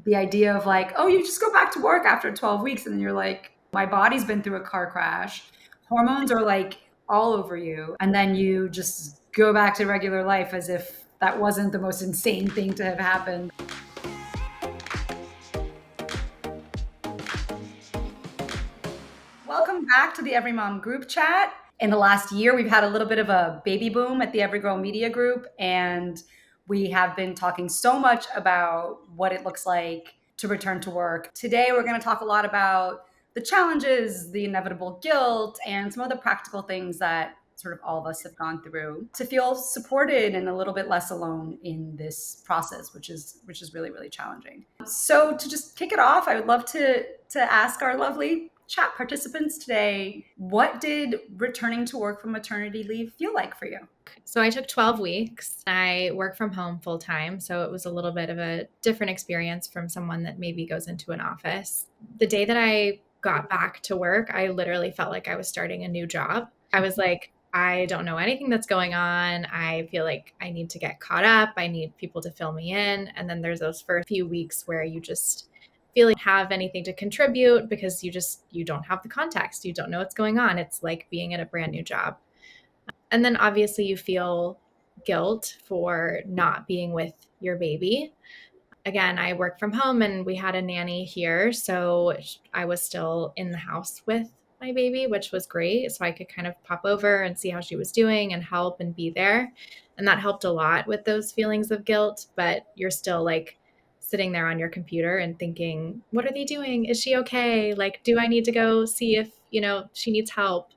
the idea of like, oh, you just go back to work after 12 weeks. And then you're like, my body's been through a car crash. Hormones are like all over you. And then you just go back to regular life as if that wasn't the most insane thing to have happened. Welcome back to the Everymom Group Chat. In the last year, we've had a little bit of a baby boom at the Every Girl Media Group, and we have been talking so much about what it looks like to return to work. Today, we're going to talk a lot about the challenges, the inevitable guilt, and some of the practical things that sort of all of us have gone through to feel supported and a little bit less alone in this process, which is really, really challenging. So to just kick it off, I would love to ask our lovely chat participants today, what did returning to work from maternity leave feel like for you? So I took 12 weeks. I work from home full time. So it was a little bit of a different experience from someone that maybe goes into an office. The day that I got back to work, I literally felt like I was starting a new job. I was like, I don't know anything that's going on. I feel like I need to get caught up. I need people to fill me in. And then there's those first few weeks where you just feel like you have anything to contribute because you don't have the context. You don't know what's going on. It's like being at a brand new job. And then obviously you feel guilt for not being with your baby. Again, I work from home and we had a nanny here. So I was still in the house with my baby, which was great. So I could kind of pop over and see how she was doing and help and be there. And that helped a lot with those feelings of guilt. But you're still like sitting there on your computer and thinking, what are they doing? Is she okay? Like, do I need to go see if, she needs help?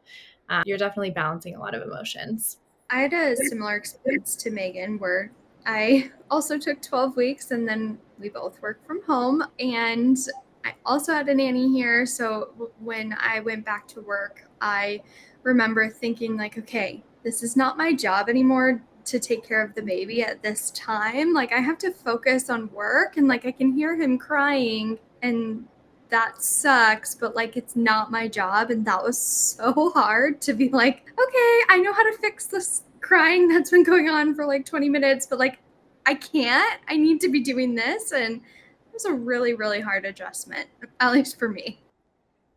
You're definitely balancing a lot of emotions. I had a similar experience to Megan where I also took 12 weeks and then we both worked from home. And I also had a nanny here. So when I went back to work, I remember thinking like, okay, this is not my job anymore to take care of the baby at this time. Like I have to focus on work and like I can hear him crying and that sucks, but like it's not my job. And that was so hard to be like, okay, I know how to fix this crying that's been going on for like 20 minutes, but like I can't. I need to be doing this. And it was a really, really hard adjustment, at least for me.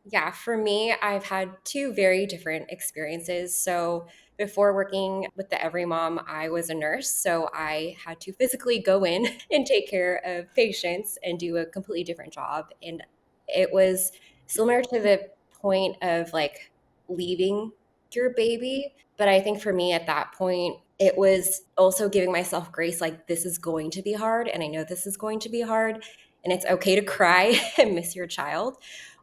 Yeah, for me, I've had two very different experiences. So before working with the Every Mom, I was a nurse. So I had to physically go in and take care of patients and do a completely different job. And it was similar to the point of like leaving your baby. But I think for me at that point, it was also giving myself grace like, this is going to be hard. And I know this is going to be hard. And it's okay to cry and miss your child,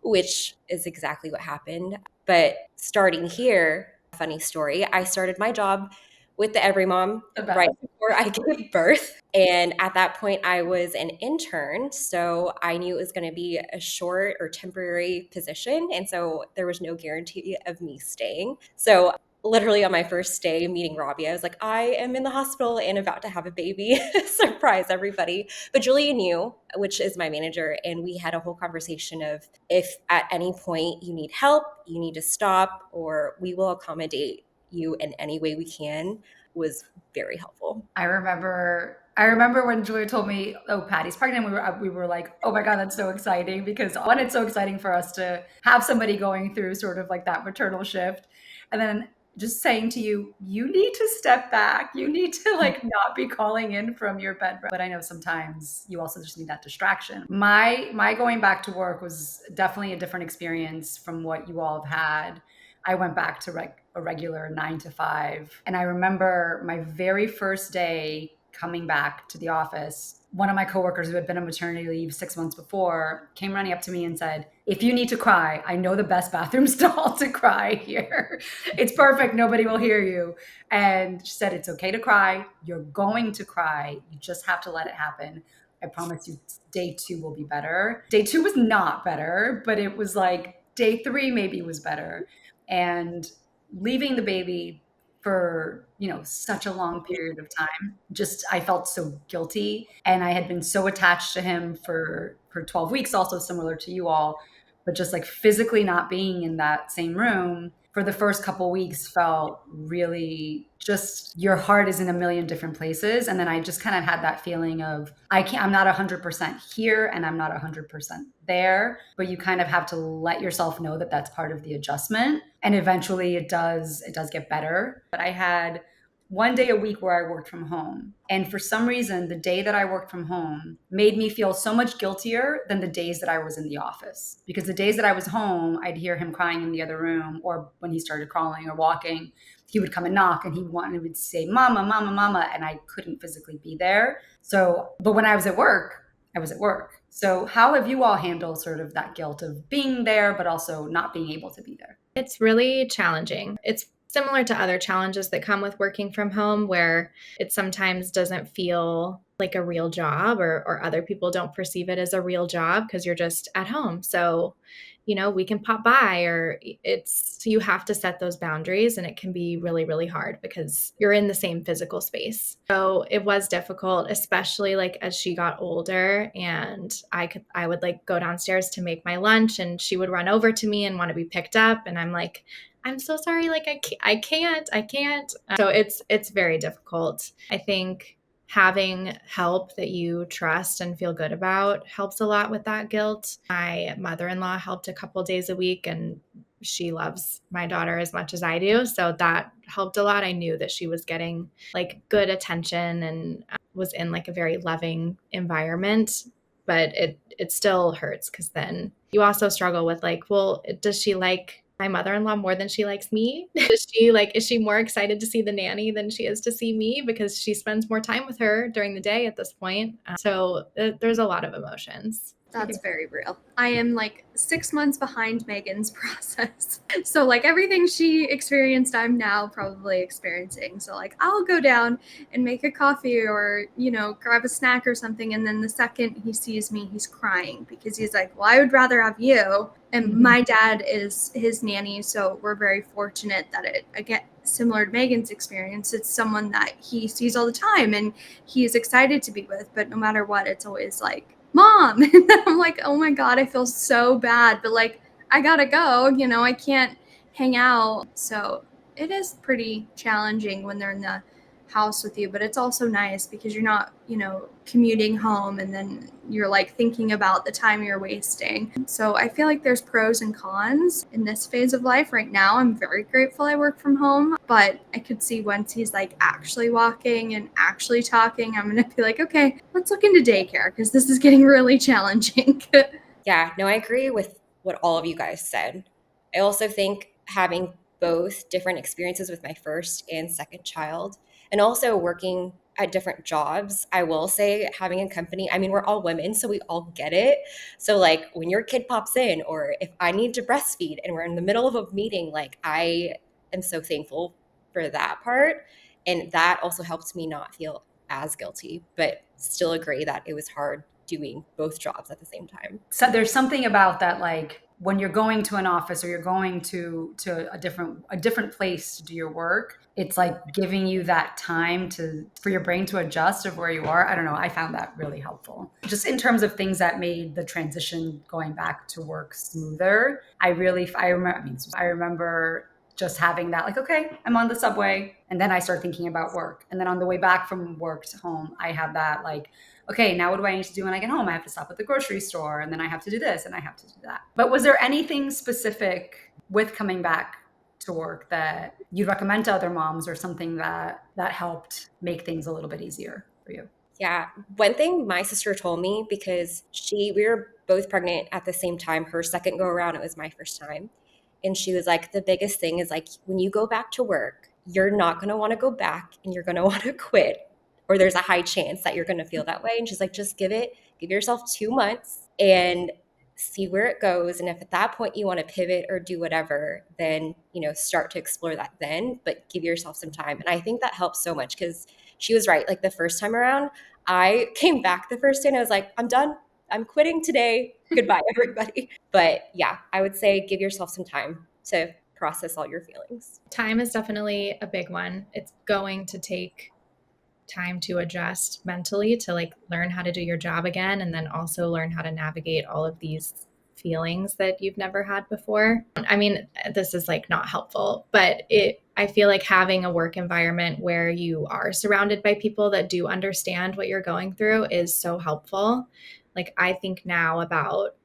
which is exactly what happened. But starting here, funny story, I started my job with the Every Mom right before I gave birth. And at that point, I was an intern. So I knew it was going to be a short or temporary position. And so there was no guarantee of me staying. So literally on my first day meeting Robbie, I was like, I am in the hospital and about to have a baby. Surprise, everybody. But Julia knew, which is my manager, and we had a whole conversation of if at any point you need help, you need to stop, or we will accommodate you in any way we can, was very helpful. I remember when Julia told me, "Oh, Patty's pregnant." We were like, "Oh my God, that's so exciting!" Because one, it's so exciting for us to have somebody going through sort of like that maternal shift, and then just saying to you, you need to step back. You need to like not be calling in from your bed. But I know sometimes you also just need that distraction. My going back to work was definitely a different experience from what you all have had. I went back to a regular 9 to 5. And I remember my very first day coming back to the office, one of my coworkers who had been on maternity leave 6 months before came running up to me and said, if you need to cry, I know the best bathroom stall to cry here. It's perfect. Nobody will hear you. And she said, it's okay to cry. You're going to cry. You just have to let it happen. I promise you day 2 will be better. Day 2 was not better, but it was like day 3 maybe was better. And leaving the baby for, such a long period of time, just, I felt so guilty. And I had been so attached to him for 12 weeks, also similar to you all, but just like physically not being in that same room for the first couple weeks felt really just your heart is in a million different places. And then I just kind of had that feeling of I'm not 100% here and I'm not 100% there, but you kind of have to let yourself know that that's part of the adjustment. And eventually it does get better. But I had one day a week where I worked from home. And for some reason, the day that I worked from home made me feel so much guiltier than the days that I was in the office. Because the days that I was home, I'd hear him crying in the other room, or when he started crawling or walking, he would come and knock and he would say, Mama, Mama, Mama, and I couldn't physically be there. So, but when I was at work, I was at work. So, how have you all handled sort of that guilt of being there, but also not being able to be there? It's really challenging. It's similar to other challenges that come with working from home, where it sometimes doesn't feel like a real job, or other people don't perceive it as a real job because you're just at home. So, we can pop by, or you have to set those boundaries, and it can be really, really hard because you're in the same physical space. So it was difficult, especially like as she got older, and I would like go downstairs to make my lunch, and she would run over to me and want to be picked up. And I'm like, I'm so sorry. Like I can't. So it's very difficult. I think having help that you trust and feel good about helps a lot with that guilt. My mother-in-law helped a couple days a week, and she loves my daughter as much as I do. So that helped a lot. I knew that she was getting like good attention and was in like a very loving environment, but it still hurts because then you also struggle with like, well, does she like my mother-in-law more than she likes me? Is she more excited to see the nanny than she is to see me because she spends more time with her during the day at this point? So there's a lot of emotions. That's very real. I am like 6 months behind Megan's process. So like everything she experienced, I'm now probably experiencing. So like I'll go down and make a coffee or, grab a snack or something. And then the second he sees me, he's crying because he's like, well, I would rather have you. And my dad is his nanny. So we're very fortunate that again, similar to Megan's experience, it's someone that he sees all the time and he's excited to be with. But no matter what, it's always like, Mom. And I'm like, oh my God, I feel so bad. But like, I gotta go, I can't hang out. So it is pretty challenging when they're in the house with you, but it's also nice because you're not, commuting home and then you're like thinking about the time you're wasting. So I feel like there's pros and cons in this phase of life right now. I'm very grateful I work from home, but I could see once he's like actually walking and actually talking, I'm going to be like, okay, let's look into daycare because this is getting really challenging. Yeah, no, I agree with what all of you guys said. I also think having both different experiences with my first and second child, and also working at different jobs, I will say having a company, I mean, we're all women, so we all get it. So like when your kid pops in, or if I need to breastfeed and we're in the middle of a meeting, like I am so thankful for that part. And that also helped me not feel as guilty, but still agree that it was hard doing both jobs at the same time. So there's something about that, like when you're going to an office or you're going to a different place to do your work, it's like giving you that time for your brain to adjust of where you are. I don't know. I found that really helpful. Just in terms of things that made the transition going back to work smoother. I remember just having that, like, okay, I'm on the subway, and then I start thinking about work. And then on the way back from work to home, I have that, like, okay, now what do I need to do when I get home? I have to stop at the grocery store, and then I have to do this and I have to do that. But was there anything specific with coming back to work that you'd recommend to other moms, or something that helped make things a little bit easier for you? Yeah. One thing my sister told me, because we were both pregnant at the same time, her second go around, it was my first time. And she was like, the biggest thing is like, when you go back to work, you're not going to want to go back and you're going to want to quit, or there's a high chance that you're going to feel that way. And she's like, just give yourself 2 months and see where it goes. And if at that point you want to pivot or do whatever, then, start to explore that then, but give yourself some time. And I think that helps so much, because she was right. Like the first time around, I came back the first day and I was like, I'm done. I'm quitting today. Goodbye, everybody. But yeah, I would say give yourself some time to process all your feelings. Time is definitely a big one. It's going to take time to adjust mentally, to like learn how to do your job again, and then also learn how to navigate all of these feelings that you've never had before. I mean, this is like not helpful, but I feel like having a work environment where you are surrounded by people that do understand what you're going through is so helpful. Like I think now about,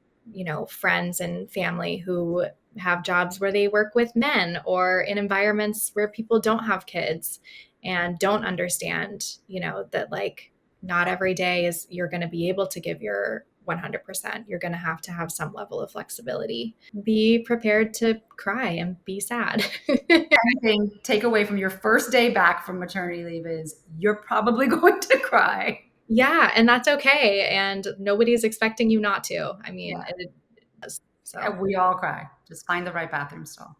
friends and family who have jobs where they work with men or in environments where people don't have kids and don't understand, that like not every day is you're going to be able to give your 100%. You're going to have some level of flexibility. Be prepared to cry and be sad. Anything take away from your first day back from maternity leave is you're probably going to cry. Yeah, and that's okay. And nobody's expecting you not to. I mean, Yeah. it does. So And we all cry. Just find the right bathroom stall.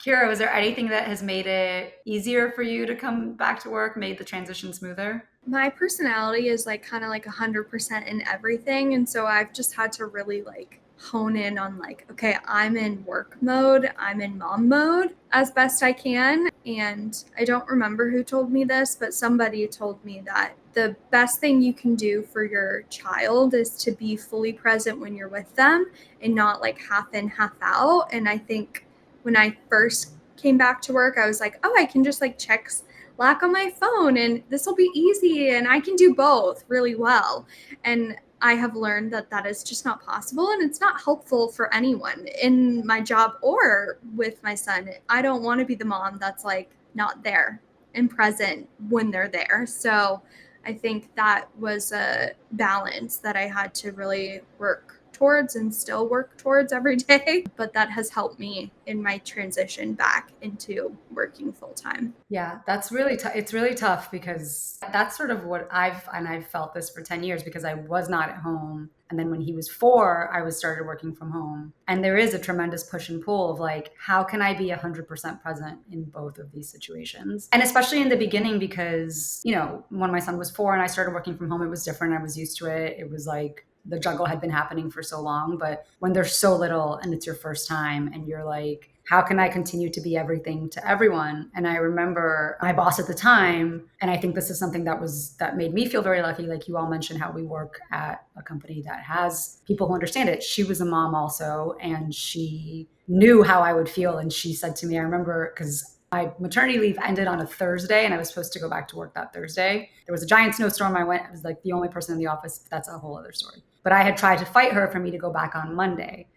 Kira, was there anything that has made it easier for you to come back to work, made the transition smoother? My personality is like kind of like 100% in everything. And so I've just had to really like hone in on like, okay, I'm in work mode, I'm in mom mode as best I can. And I don't remember who told me this, but somebody told me that the best thing you can do for your child is to be fully present when you're with them and not like half in, half out. And I think when I first came back to work, I was like, oh, I can just like check Slack on my phone and this will be easy and I can do both really well. And I have learned that that is just not possible and it's not helpful for anyone in my job or with my son. I don't want to be the mom that's like not there and present when they're there. So I think that was a balance that I had to really work towards and still work towards every day, but that has helped me in my transition back into working full time. Yeah, that's really tough. It's really tough because that's sort of what I've felt this for 10 years because I was not at home. And then when he was 4, I was started working from home. And there is a tremendous push and pull of like, how can I be 100% present in both of these situations? And especially in the beginning, because, when my son was 4 and I started working from home, it was different. I was used to it. It was like, the juggle had been happening for so long, but when there's so little and it's your first time and you're like, how can I continue to be everything to everyone? And I remember my boss at the time, and I think this is something that made me feel very lucky. Like you all mentioned how we work at a company that has people who understand it. She was a mom also, and she knew how I would feel. And she said to me, I remember, because my maternity leave ended on a Thursday and I was supposed to go back to work that Thursday. There was a giant snowstorm. I was like the only person in the office. That's a whole other story. But I had tried to fight her for me to go back on Monday.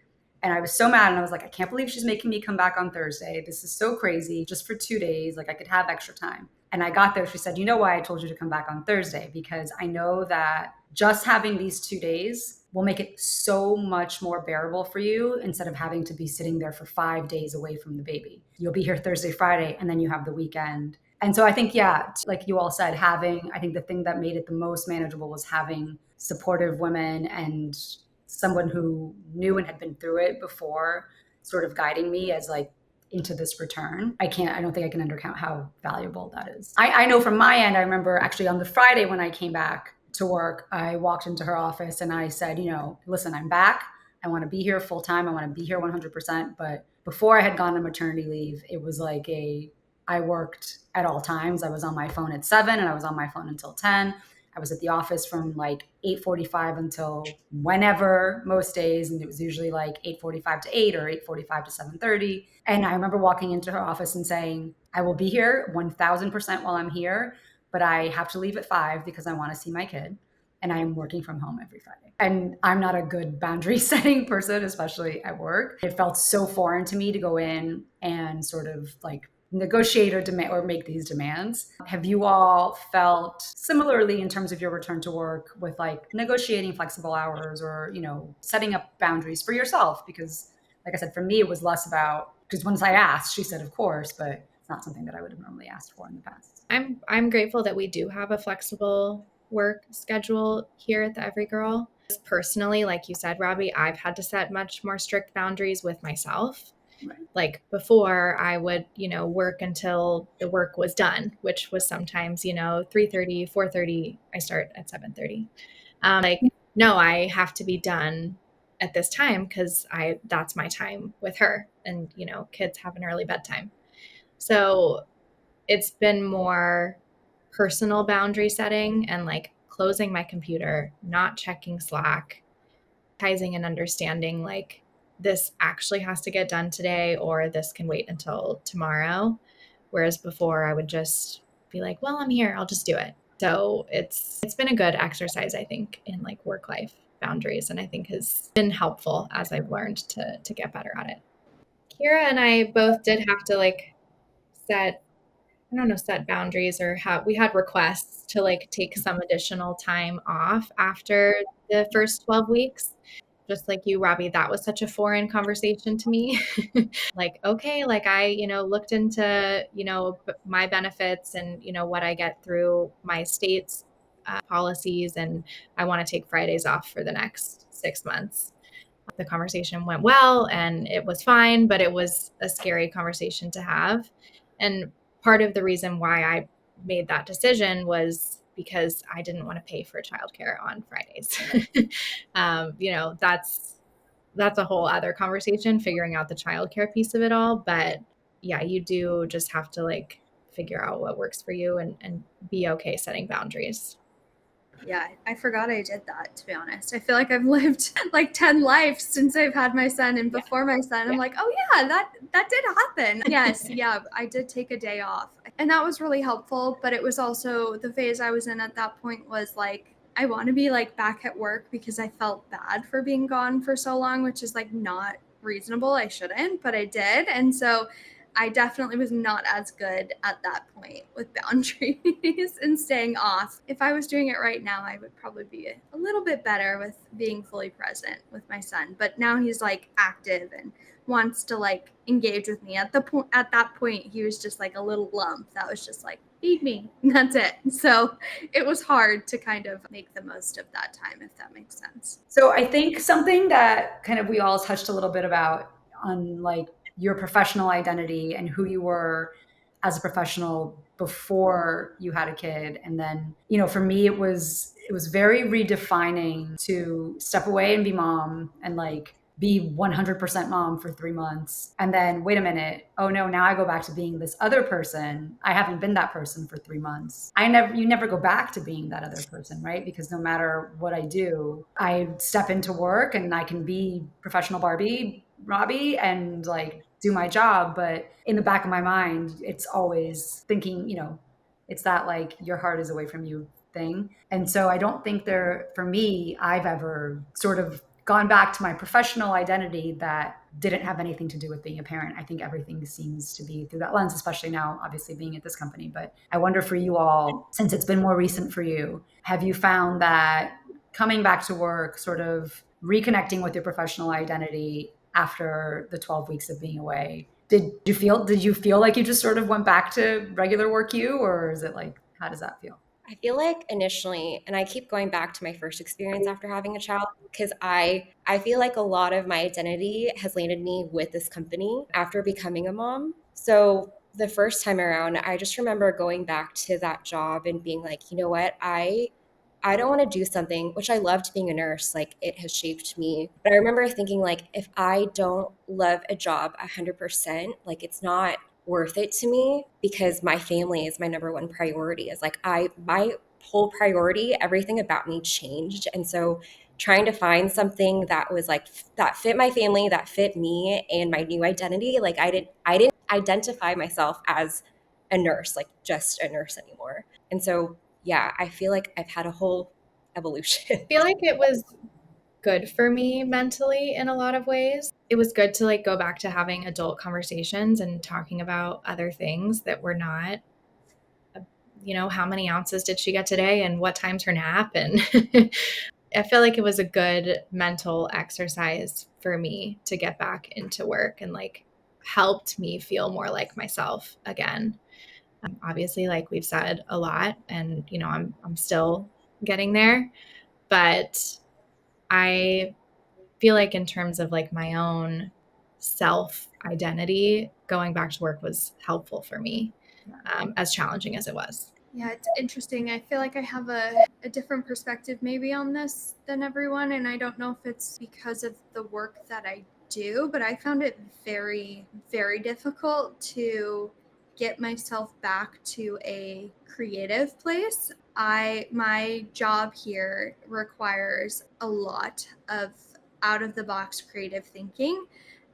And I was so mad and I was like, I can't believe she's making me come back on Thursday. This is so crazy, just for 2 days. Like I could have extra time. And I got there. She said, you know why I told you to come back on Thursday? Because I know that just having these 2 days will make it so much more bearable for you instead of having to be sitting there for 5 days away from the baby. You'll be here Thursday, Friday, and then you have the weekend. And so I think, yeah, like you all said, I think the thing that made it the most manageable was having supportive women and someone who knew and had been through it before sort of guiding me as like into this return. I don't think I can undercount how valuable that is. I know from my end, I remember actually on the Friday when I came back to work, I walked into her office and I said, listen, I'm back. I want to be here full time. I want to be here 100%. But before I had gone on maternity leave, it was like I worked at all times. I was on my phone at 7 and I was on my phone until 10. I was at the office from like 8:45 until whenever, most days. And it was usually like 8:45 to 8 or 8:45 to 7:30. And I remember walking into her office and saying, I will be here 1000% while I'm here, but I have to leave at 5 because I want to see my kid. And I am working from home every Friday. And I'm not a good boundary setting person, especially at work. It felt so foreign to me to go in and sort of like negotiate or demand or make these demands. Have you all felt similarly in terms of your return to work with like negotiating flexible hours or, setting up boundaries for yourself? Because like I said, for me, it was less about, because once I asked, she said, of course, but it's not something that I would have normally asked for in the past. I'm grateful that we do have a flexible work schedule here at the Every Girl. Personally, like you said, Robbie, I've had to set much more strict boundaries with myself. Right. Like before I would, work until the work was done, which was sometimes, 3:30, 4:30. I start at 7:30. No, I have to be done at this time because that's my time with her. And, kids have an early bedtime. So it's been more personal boundary setting and like closing my computer, not checking Slack, and understanding like this actually has to get done today, or this can wait until tomorrow. Whereas before I would just be like, well, I'm here, I'll just do it. So it's been a good exercise, I think, in like work life boundaries, and I think has been helpful as I've learned to get better at it. Kira and I both did have to like set, I don't know, set boundaries, or we had requests to like take some additional time off after the first 12 weeks. Just like you, Robbie, that was such a foreign conversation to me. Like, okay, like I, looked into, my benefits and, what I get through my state's policies, and I want to take Fridays off for the next 6 months. The conversation went well and it was fine, but it was a scary conversation to have. And part of the reason why I made that decision was because I didn't want to pay for childcare on Fridays. That's a whole other conversation, figuring out the childcare piece of it all. But yeah, you do just have to like figure out what works for you, and be okay setting boundaries. Yeah, I forgot I did that, to be honest. I feel like I've lived like 10 lives since I've had my son and before my son. I'm like, oh yeah, that did happen. Yes, yeah, I did take a day off. And that was really helpful, but it was also the phase I was in at that point was like, I want to be like back at work because I felt bad for being gone for so long, which is like not reasonable. I shouldn't, but I did. And so I definitely was not as good at that point with boundaries and staying off. If I was doing it right now, I would probably be a little bit better with being fully present with my son. But now he's like active and wants to like engage with me. At that point, he was just like a little lump that was just like, feed me. And that's it. So it was hard to kind of make the most of that time, if that makes sense. So I think something that kind of we all touched a little bit about on like your professional identity and who you were as a professional before you had a kid. And then, for me, it was very redefining to step away and be mom and like be 100% mom for 3 months. And then, wait a minute. Oh no, now I go back to being this other person. I haven't been that person for 3 months. You never go back to being that other person, right? Because no matter what I do, I step into work and I can be professional Robbie, and like do my job. But in the back of my mind, it's always thinking, it's that like your heart is away from you thing. And so I don't think for me, I've ever sort of gone back to my professional identity that didn't have anything to do with being a parent. I think everything seems to be through that lens, especially now, obviously being at this company. But I wonder for you all, since it's been more recent for you, have you found that coming back to work, sort of reconnecting with your professional identity after the 12 weeks of being away, did you feel like you just sort of went back to regular work or is it like, how does that feel? I feel like initially, and I keep going back to my first experience after having a child, because I feel like a lot of my identity has landed me with this company after becoming a mom. So the first time around, I just remember going back to that job and being like, you know what, I don't want to do something, which I loved being a nurse, like it has shaped me. But I remember thinking like, if I don't love a job 100%, like it's not worth it to me, because my family is my number one priority. Is like my whole priority, everything about me changed. And so trying to find something that was like that fit my family, that fit me and my new identity, like I didn't identify myself as a nurse, like just a nurse anymore. And so yeah, I feel like I've had a whole evolution. I feel like it was good for me mentally in a lot of ways. It was good to like go back to having adult conversations and talking about other things that were not, how many ounces did she get today and what time's her nap? And I feel like it was a good mental exercise for me to get back into work, and like helped me feel more like myself again. Obviously, like we've said a lot, and I'm still getting there, but I feel like in terms of like my own self identity, going back to work was helpful for me, as challenging as it was. Yeah, it's interesting. I feel like I have a different perspective maybe on this than everyone. And I don't know if it's because of the work that I do, but I found it very, very difficult to get myself back to a creative place. My job here requires a lot of out of the box creative thinking.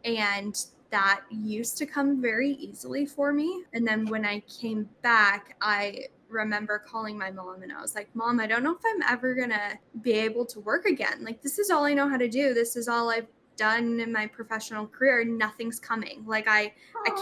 And that used to come very easily for me. And then when I came back, I remember calling my mom and I was like, Mom, I don't know if I'm ever going to be able to work again. Like, this is all I know how to do. This is all I've done in my professional career. Nothing's coming. Like, I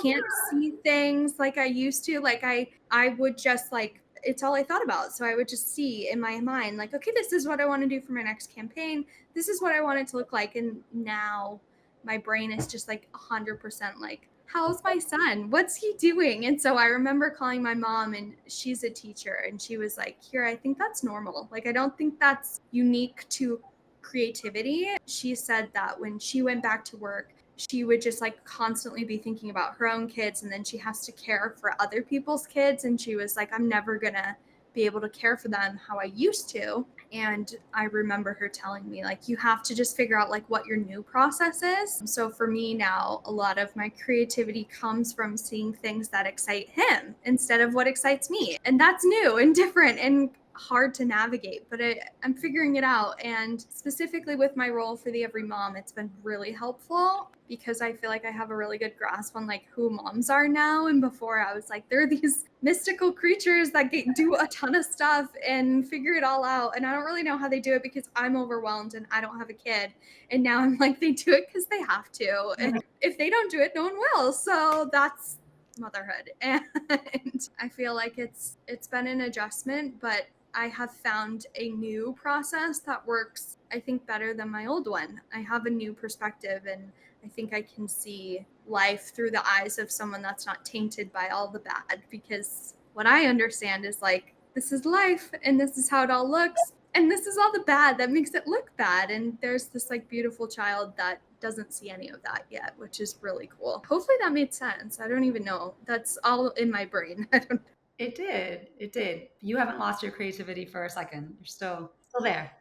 can't see things like I used to. Like, I would just like, it's all I thought about. So I would just see in my mind, like, okay, this is what I want to do for my next campaign. This is what I want it to look like. And now my brain is just like 100% like, how's my son? What's he doing? And so I remember calling my mom, and she's a teacher, and she was like, here, I think that's normal. Like, I don't think that's unique to creativity. She said that when she went back to work, she would just like constantly be thinking about her own kids, and then she has to care for other people's kids. And she was like, I'm never gonna be able to care for them how I used to. And I remember her telling me, like, you have to just figure out like what your new process is. So for me now, a lot of my creativity comes from seeing things that excite him instead of what excites me. And that's new and different and hard to navigate, but I'm figuring it out. And specifically with my role for the Everymom, it's been really helpful because I feel like I have a really good grasp on like who moms are now. And before I was like, they're these mystical creatures that do a ton of stuff and figure it all out. And I don't really know how they do it because I'm overwhelmed and I don't have a kid. And now I'm like, they do it because they have to. And if they don't do it, no one will. So that's motherhood. And I feel like it's been an adjustment, but I have found a new process that works, I think, better than my old one. I have a new perspective, and I think I can see life through the eyes of someone that's not tainted by all the bad, because what I understand is like, this is life and this is how it all looks. And this is all the bad that makes it look bad. And there's this like beautiful child that doesn't see any of that yet, which is really cool. Hopefully that made sense. I don't even know. That's all in my brain. I don't. It did. It did. You haven't lost your creativity for a second. You're still there.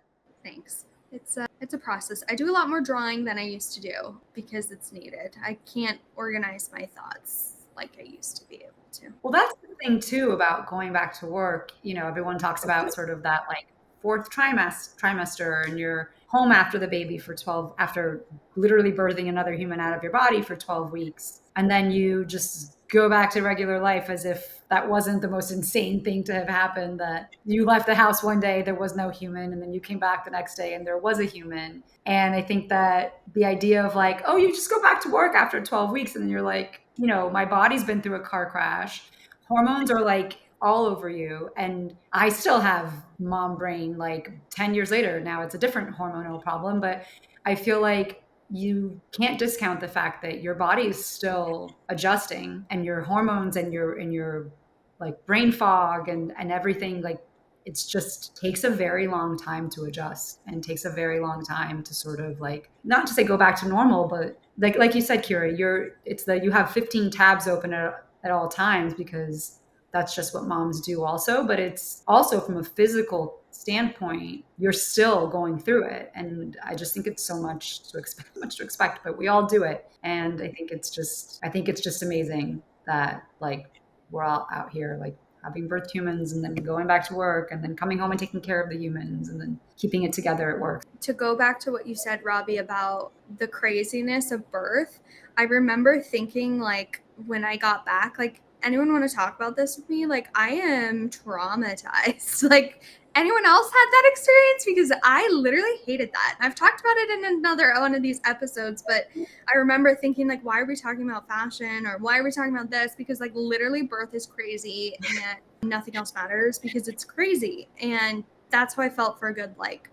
Thanks. It's a process. I do a lot more drawing than I used to do because it's needed. I can't organize my thoughts like I used to be able to. Well, that's the thing too about going back to work. You know, everyone talks about sort of that like fourth trimester, and you're home after the baby for 12, after literally birthing another human out of your body for 12 weeks. And then you just go back to regular life as if that wasn't the most insane thing to have happened, that you left the house one day, there was no human, and then you came back the next day and there was a human. And I think that the idea of like, oh, you just go back to work after 12 weeks, and then you're like, you know, my body's been through a car crash. Hormones are like all over you. And I still have mom brain like 10 years later. Now it's a different hormonal problem, but I feel like you can't discount the fact that your body is still adjusting, and your hormones and your like brain fog and everything, like it's just takes a very long time to adjust, and takes a very long time to sort of like, not to say go back to normal, but like you said, Kira, you have 15 tabs open at all times, because that's just what moms do also. But it's also from a physical standpoint, you're still going through it. And I just think it's so much to expect, but we all do it. And I think it's just amazing that like we're all out here like having birthed humans, and then going back to work, and then coming home and taking care of the humans, and then keeping it together at work. To go back to what you said, Robbie, about the craziness of birth, I remember thinking like when I got back, like, anyone want to talk about this with me? Like, I am traumatized. Like, anyone else had that experience? Because I literally hated that. I've talked about it in another one of these episodes, but I remember thinking like, why are we talking about fashion, or why are we talking about this? Because like literally birth is crazy and nothing else matters because it's crazy. And that's how I felt for a good like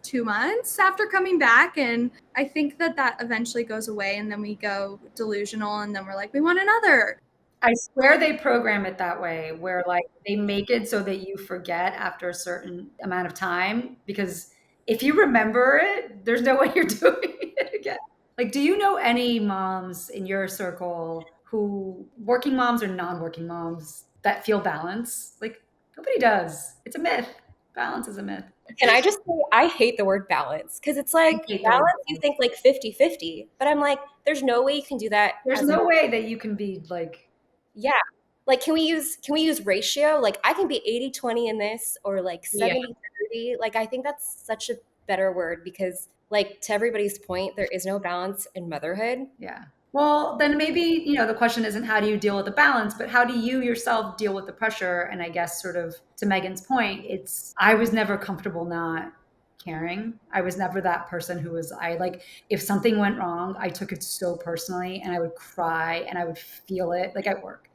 2 months after coming back. And I think that eventually goes away, and then we go delusional, and then we're like, we want another. I swear they program it that way, where like they make it so that you forget after a certain amount of time, because if you remember it, there's no way you're doing it again. Like, do you know any moms in your circle, who working moms or non-working moms, that feel balance? Like, nobody does. It's a myth. Balance is a myth. Can I just say, I hate the word balance, because it's like balance, you think like 50-50, but I'm like, there's no way you can do that. There's no way that you can be like, yeah. Like, can we use ratio? Like, I can be 80-20 in this, or like 70-30. Like, I think that's such a better word, because like to everybody's point, there is no balance in motherhood. Yeah. Well, then maybe, the question isn't how do you deal with the balance, but how do you yourself deal with the pressure? And I guess sort of to Megan's point, I was never comfortable not caring. I was never that person who was, if something went wrong, I took it so personally and I would cry and I would feel it like at work.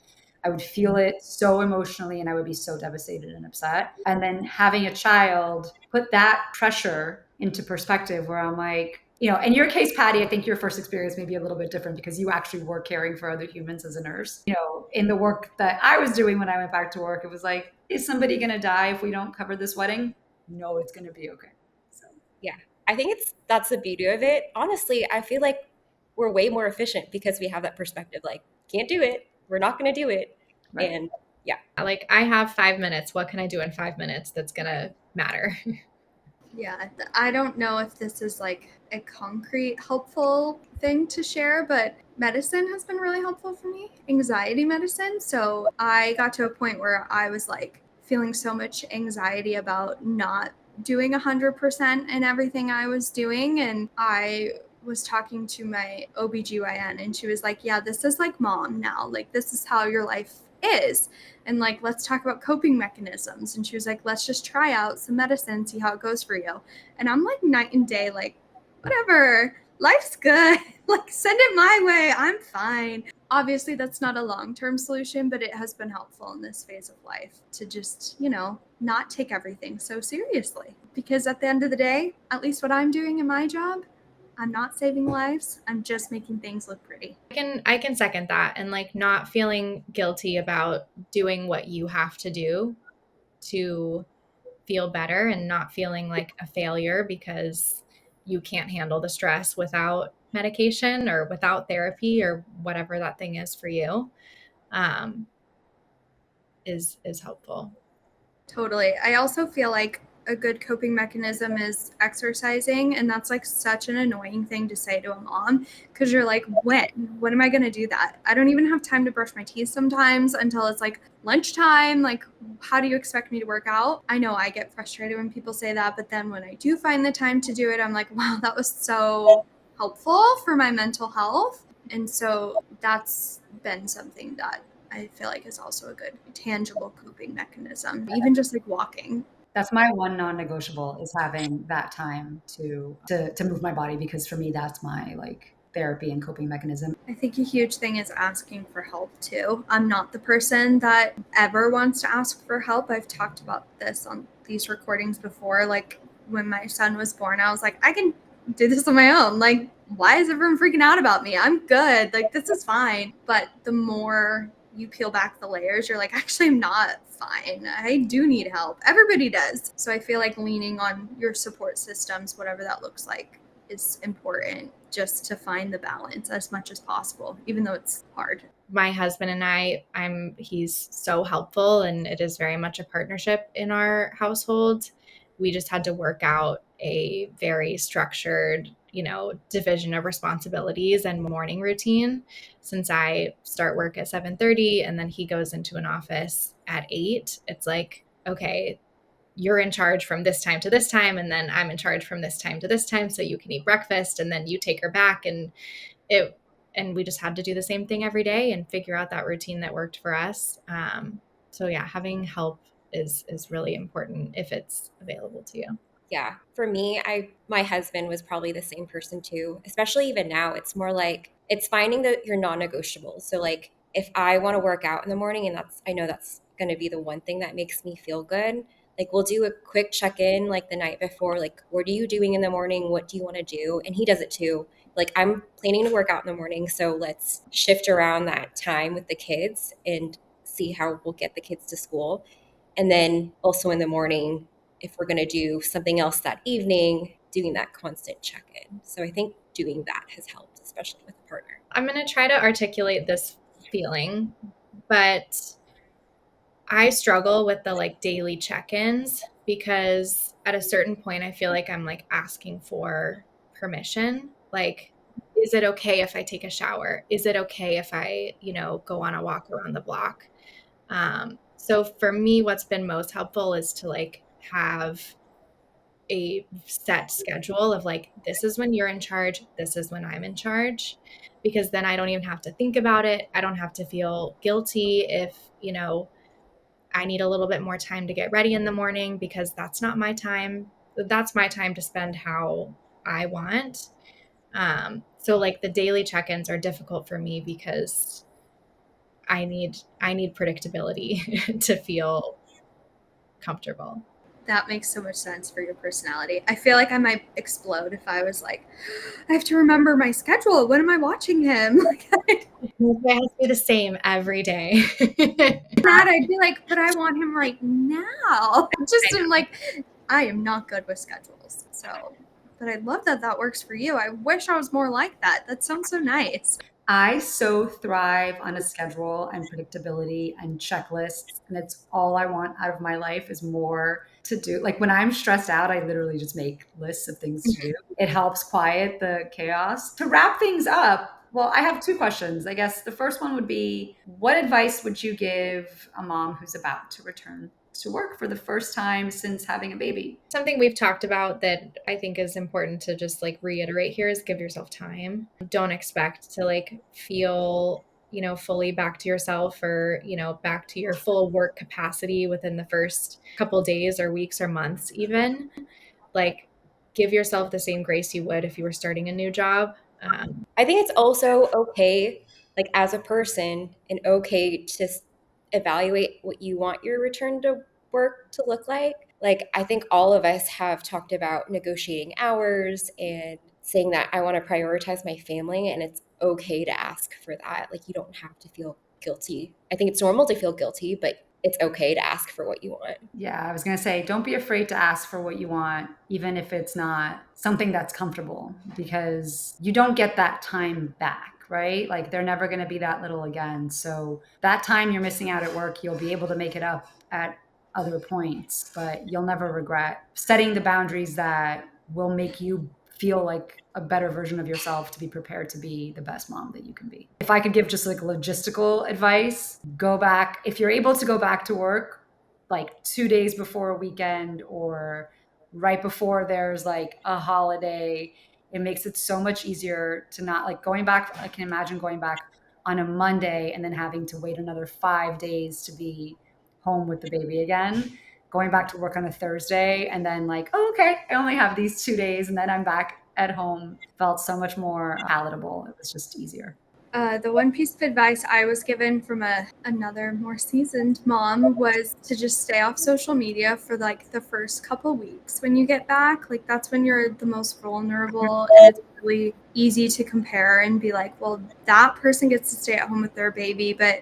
I would feel it so emotionally and I would be so devastated and upset. And then having a child put that pressure into perspective where I'm like, in your case, Patty, I think your first experience may be a little bit different because you actually were caring for other humans as a nurse. In the work that I was doing when I went back to work, it was like, is somebody going to die if we don't cover this wedding? No, it's going to be okay. So, Yeah. I think that's the beauty of it. Honestly, I feel like we're way more efficient because we have that perspective. Like, can't do it. We're not going to do it. right. And yeah. Like, I have 5 minutes. What can I do in 5 minutes that's going to matter? Yeah, I don't know if this is like a concrete helpful thing to share, but medicine has been really helpful for me, anxiety medicine. So I got to a point where I was like feeling so much anxiety about not doing 100% in everything I was doing. And I was talking to my OBGYN and she was like, yeah, this is like mom now. Like, this is how your life is. And like, let's talk about coping mechanisms. And she was like, let's just try out some medicine, see how it goes for you. And I'm like night and day, like, whatever, life's good. Like, send it my way. I'm fine. Obviously, that's not a long-term solution, but it has been helpful in this phase of life to just, not take everything so seriously. Because at the end of the day, at least what I'm doing in my job, I'm not saving lives. I'm just making things look pretty. I can second that, and like not feeling guilty about doing what you have to do to feel better and not feeling like a failure because you can't handle the stress without medication or without therapy or whatever that thing is for you, is helpful. Totally. I also feel like a good coping mechanism is exercising, and that's like such an annoying thing to say to a mom because you're like, when am I going to do that? I don't even have time to brush my teeth sometimes until it's like lunchtime. Like, how do you expect me to work out? I know I get frustrated when people say that, but then when I do find the time to do it, I'm like, wow, that was so helpful for my mental health. And so that's been something that I feel like is also a good tangible coping mechanism, even just like walking. That's my one non-negotiable is having that time to move my body because for me that's my like therapy and coping mechanism. I think a huge thing is asking for help too. I'm not the person that ever wants to ask for help. I've talked about this on these recordings before. Like when my son was born, I was like, I can do this on my own. Like, why is everyone freaking out about me? I'm good. Like, this is fine. But the more you peel back the layers, you're like, actually, I'm not fine. I do need help. Everybody does. So I feel like leaning on your support systems, whatever that looks like, is important just to find the balance as much as possible, even though it's hard. My husband and he's so helpful, and it is very much a partnership in our household. We just had to work out a very structured, division of responsibilities and morning routine since I start work at 7:30 and then he goes into an office at 8. It's like, okay, you're in charge from this time to this time, and then I'm in charge from this time to this time, so you can eat breakfast and then you take her back. And we just had to do the same thing every day and figure out that routine that worked for us. So yeah, having help is really important if it's available to you. Yeah. For me, my husband was probably the same person too, especially even now. It's more like it's finding your non-negotiables. So like if I want to work out in the morning and I know that's going to be the one thing that makes me feel good, like we'll do a quick check-in like the night before, like what are you doing in the morning? What do you want to do? And he does it too. Like I'm planning to work out in the morning, so let's shift around that time with the kids and see how we'll get the kids to school. And then also in the morning, if we're going to do something else that evening, doing that constant check-in. So I think doing that has helped, especially with a partner. I'm going to try to articulate this feeling, but I struggle with the like daily check-ins because at a certain point I feel like I'm like asking for permission. Like, is it okay if I take a shower? Is it okay if I, go on a walk around the block? So for me, what's been most helpful is to like have a set schedule of like, this is when you're in charge, this is when I'm in charge, because then I don't even have to think about it. I don't have to feel guilty if, I need a little bit more time to get ready in the morning, because that's not my time. That's my time to spend how I want. So like the daily check-ins are difficult for me because I need predictability to feel comfortable. That makes so much sense for your personality. I feel like I might explode if I was like, I have to remember my schedule. When am I watching him? It has to be the same every day. That I'd be like, but I want him right now. Just am like, I am not good with schedules. So, but I love that that works for you. I wish I was more like that. That sounds so nice. I so thrive on a schedule and predictability and checklists. And it's all I want out of my life is more to do. Like when I'm stressed out, I literally just make lists of things to do. It helps quiet the chaos. To wrap things up, well, I have two questions. I guess the first one would be, what advice would you give a mom who's about to return to work for the first time since having a baby? Something we've talked about that I think is important to just like reiterate here is give yourself time. Don't expect to like feel, fully back to yourself or, back to your full work capacity within the first couple days or weeks or months even. Like give yourself the same grace you would if you were starting a new job. I think it's also okay, like as a person, and okay to evaluate what you want your return to work to look like. Like, I think all of us have talked about negotiating hours and saying that I want to prioritize my family, and it's okay to ask for that. Like, you don't have to feel guilty. I think it's normal to feel guilty, but it's okay to ask for what you want. Yeah, I was going to say, don't be afraid to ask for what you want, even if it's not something that's comfortable, because you don't get that time back, right? Like they're never going to be that little again. So that time you're missing out at work, you'll be able to make it up at other points, but you'll never regret setting the boundaries that will make you feel like a better version of yourself to be prepared to be the best mom that you can be. If I could give just like logistical advice, go back. If you're able to go back to work, like 2 days before a weekend or right before there's like a holiday, it makes it so much easier to not like going back. I can imagine going back on a Monday and then having to wait another 5 days to be home with the baby again, going back to work on a Thursday and then like, oh, okay, I only have these 2 days and then I'm back at home, felt so much more palatable. It was just easier. The one piece of advice I was given from another more seasoned mom was to just stay off social media for like the first couple weeks when you get back. Like that's when you're the most vulnerable and it's really easy to compare and be like, well, that person gets to stay at home with their baby, but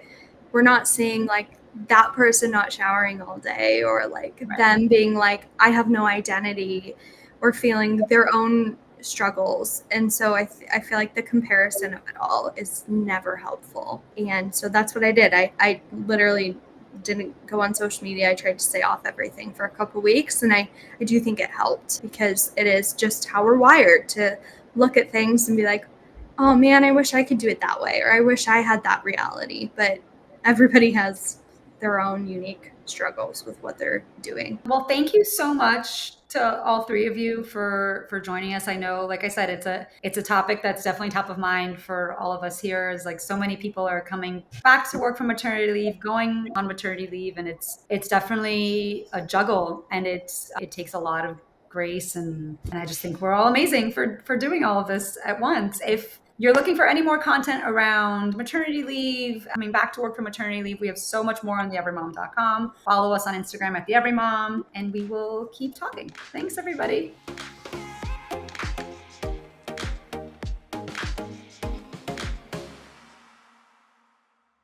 we're not seeing like that person not showering all day or like them being like, I have no identity or feeling their own struggles. And so I feel like the comparison of it all is never helpful. And so that's what I did. I literally didn't go on social media. I tried to stay off everything for a couple weeks. And I do think it helped because it is just how we're wired to look at things and be like, oh man, I wish I could do it that way. Or I wish I had that reality. But everybody has their own unique struggles with what they're doing. Well, thank you so much to all three of you for joining us. I know, like I said, it's a topic that's definitely top of mind for all of us here. Is like so many people are coming back to work from maternity leave, going on maternity leave, and it's definitely a juggle, and it takes a lot of grace, and I just think we're all amazing for doing all of this at once. If you're looking for any more content around maternity leave, coming back to work from maternity leave, we have so much more on theeverymom.com. Follow us on Instagram at theeverymom, and we will keep talking. Thanks, everybody.